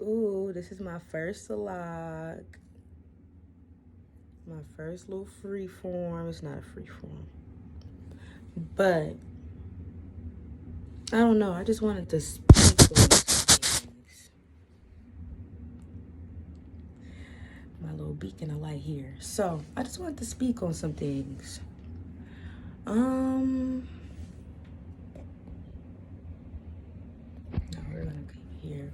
Ooh, this is my first vlog. My first little free form. It's not a free form. But I don't know. I just wanted to speak on some things. My little beacon of light here. So I just wanted to speak on some things. No, we're gonna keep here.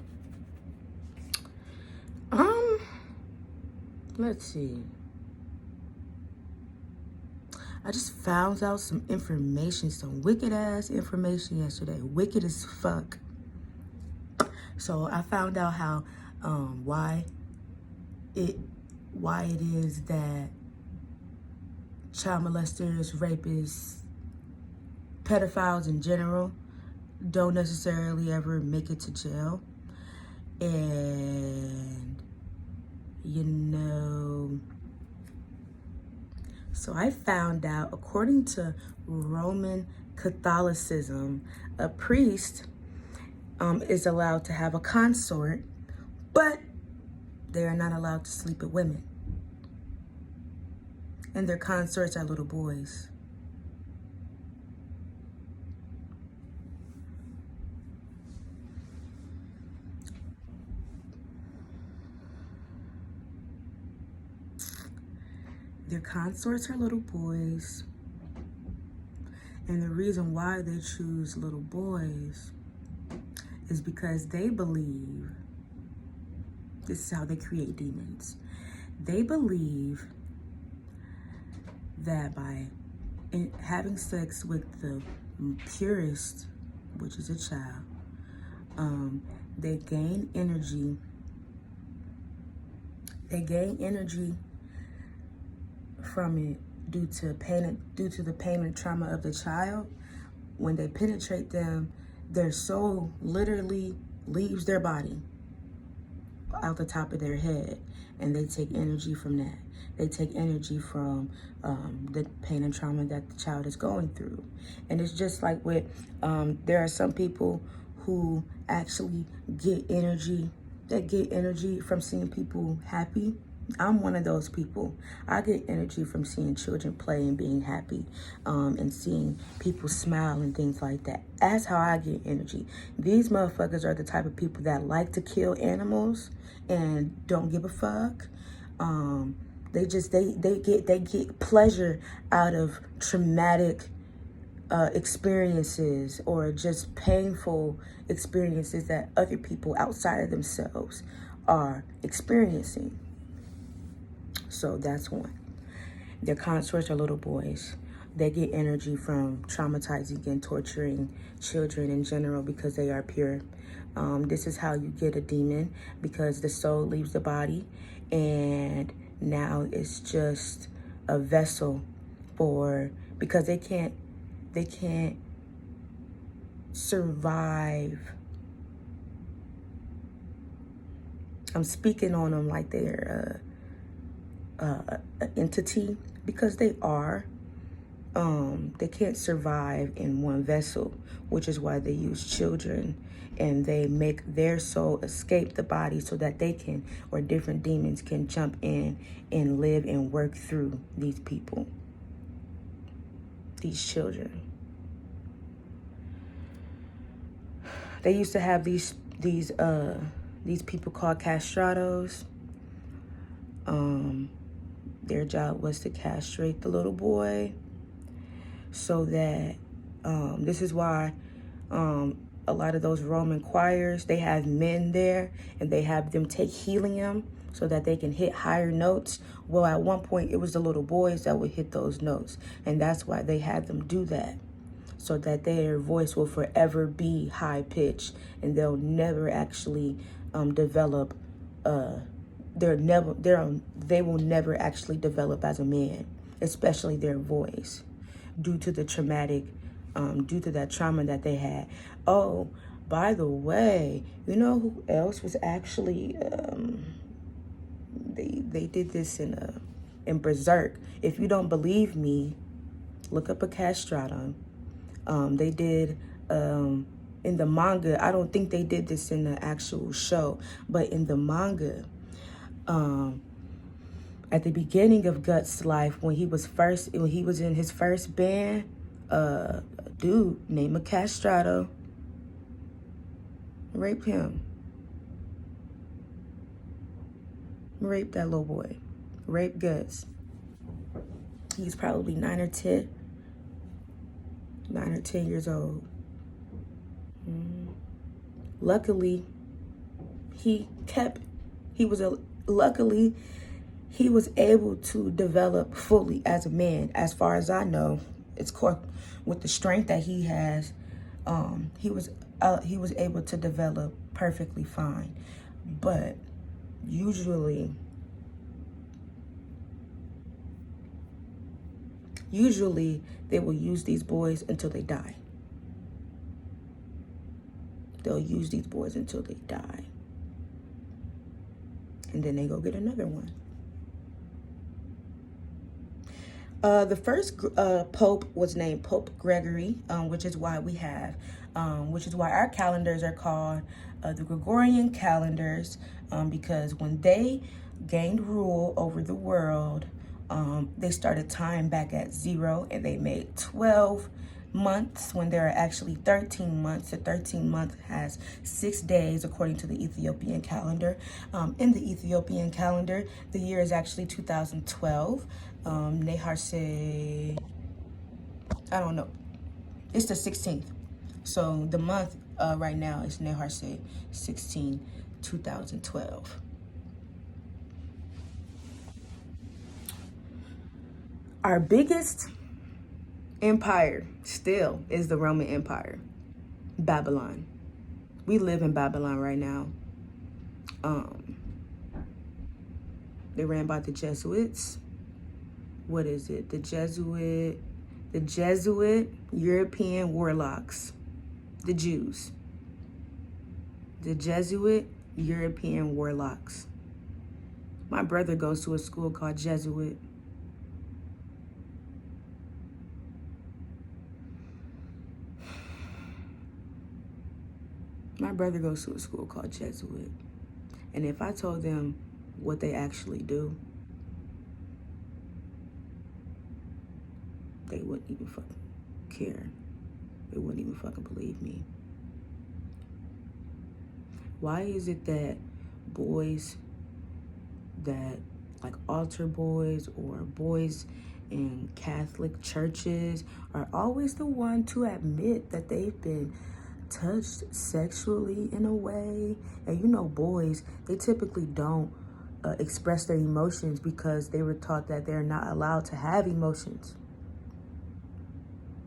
Let's see. I just found out some information, some wicked ass information yesterday. Wicked as fuck. So I found out how why it is that child molesters, rapists, pedophiles in general don't necessarily ever make it to jail. And so I found out, according to Roman Catholicism, a priest is allowed to have a consort, but they are not allowed to sleep with women. And their consorts are little boys. Their consorts are little boys. And the reason why they choose little boys is because they believe, this is how they create demons. They believe that by having sex with the purest, which is a child, they gain energy. They gain energy from it due to the pain and trauma of the child. When they penetrate them, their soul literally leaves their body out the top of their head, and they take energy from that. They take energy from the pain and trauma that the child is going through. And it's just like with, there are some people who actually get energy, that get energy from seeing people happy. I'm one of those people. I get energy from seeing children play and being happy, and seeing people smile and things like that. That's how I get energy. These motherfuckers are the type of people that like to kill animals and don't give a fuck. They get pleasure out of traumatic experiences or just painful experiences that other people outside of themselves are experiencing. So that's one. Their consorts are little boys. They get energy from traumatizing and torturing children in general because they are pure. This is how you get a demon, because the soul leaves the body and now it's just a vessel because they can't survive. I'm speaking on them like they're an entity, because they are. They can't survive in one vessel, which is why they use children, and they make their soul escape the body so that they can, or different demons can jump in and live and work through these people, these children. They used to have these people called castrados. Their job was to castrate the little boy, so that this is why a lot of those Roman choirs, they have men there and they have them take helium so that they can hit higher notes. Well, at one point it was the little boys that would hit those notes, and that's why they had them do that, so that their voice will forever be high pitched and they'll never actually develop. They will never actually develop as a man, especially their voice, due to the due to that trauma that they had. Oh, by the way, you know who else was actually they did this in Berserk. If you don't believe me, look up a castratum. They did in the manga, I don't think they did this in the actual show, but in the manga, at the beginning of Guts' life, when he was in his first band, a dude named Castrato raped him. Raped that little boy. Raped Guts. He's probably 9 or 10 years old. Luckily, he was able to develop fully as a man. As far as I know, with the strength that he has, he was able to develop perfectly fine. But usually they will use these boys until they die. They'll use these boys until they die. And then they go get another one. The first pope was named Pope Gregory, which is why our calendars are called the Gregorian calendars, because when they gained rule over the world, they started time back at 0, and they made 12 months when there are actually 13 months. The 13th month has 6 days according to the Ethiopian calendar. In the Ethiopian calendar, the year is actually 2012. Neharse, I don't know. It's the 16th. So the month right now is Neharse 16, 2012. Our biggest empire still is the Roman Empire, Babylon. We live in Babylon right now. They ran by the Jesuits. What is it? The Jesuit European warlocks, the Jews. The Jesuit European warlocks. My brother goes to a school called Jesuit. My brother goes to a school called Jesuit. And if I told them what they actually do, they wouldn't even fucking care. They wouldn't even fucking believe me. Why is it that boys that, like altar boys or boys in Catholic churches, are always the one to admit that they've been touched sexually in a way? And you know, boys, they typically don't express their emotions because they were taught that they're not allowed to have emotions.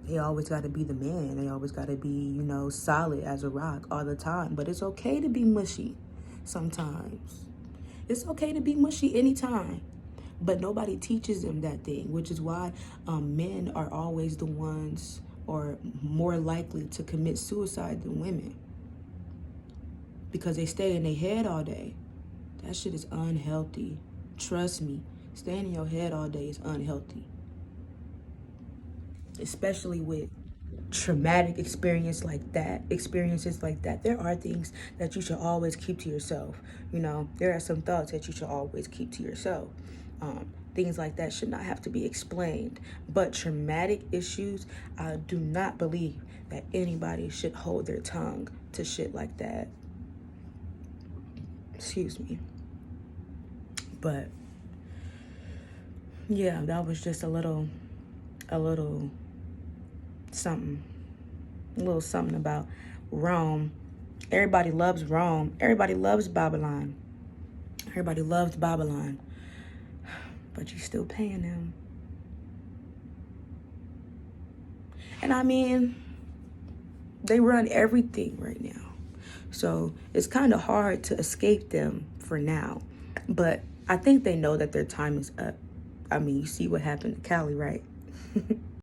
They always got to be the man. They always got to be, solid as a rock all the time. But it's okay to be mushy sometimes. It's okay to be mushy anytime. But nobody teaches them that thing, which is why men are always the ones, or more likely to commit suicide than women, because they stay in their head all day. That shit is unhealthy. Trust me, staying in your head all day is unhealthy. Especially with traumatic experiences like that, there are things that you should always keep to yourself. There are some thoughts that you should always keep to yourself. Things like that should not have to be explained. But traumatic issues, I do not believe that anybody should hold their tongue to shit like that. Excuse me. But yeah, that was just a little something about Rome. Everybody loves Rome. Everybody loves Babylon. Everybody loves Babylon. But you're still paying them. And I mean, they run everything right now. So it's kind of hard to escape them for now. But I think they know that their time is up. I mean, you see what happened to Cali, right?